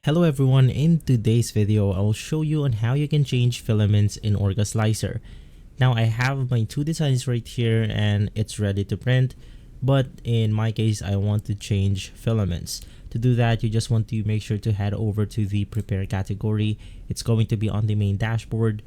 Hello everyone, in today's video I'll show you on how you can change filaments in Orca Slicer. Now I have my two designs right here and it's ready to print, but in my case I want to change filaments. To do that, you just want to make sure to head over to the prepare category. It's going to be on the main dashboard,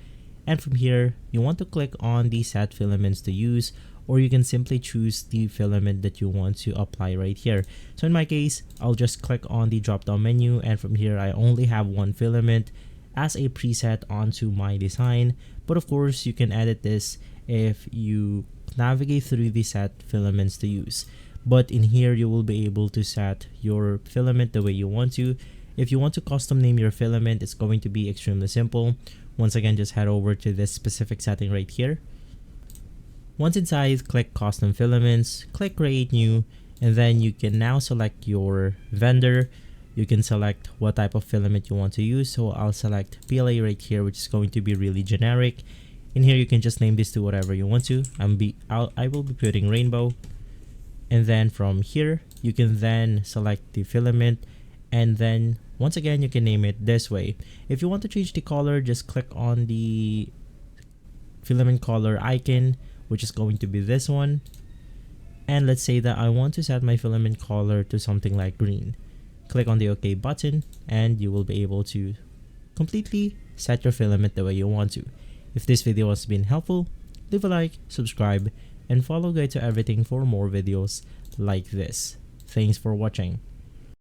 and from here you want to click on the set filaments to use, or you can simply choose the filament that you want to apply right here. So in my case, I'll just click on the drop down menu, and from here I only have one filament as a preset onto my design. But of course you can edit this if you navigate through the set filaments to use. But in here you will be able to set your filament the way you want to. If you want to custom name your filament, it's going to be extremely simple. Once again, just head over to this specific setting right here. Once inside, click custom filaments, click create new, and then you can now select your vendor. You can select what type of filament you want to use. So I'll select PLA right here, which is going to be really generic. In here you can just name this to whatever you want to. I will be putting rainbow. And then from here you can then select the filament, and then once again you can name it this way. If you want to change the color, just click on the filament color icon, which is going to be this one, and let's say that I want to set my filament color to something like green. Click on the OK button and you will be able to completely set your filament the way you want to. If this video has been helpful, leave a like, subscribe, and follow Guide to Everything for more videos like this. Thanks for watching.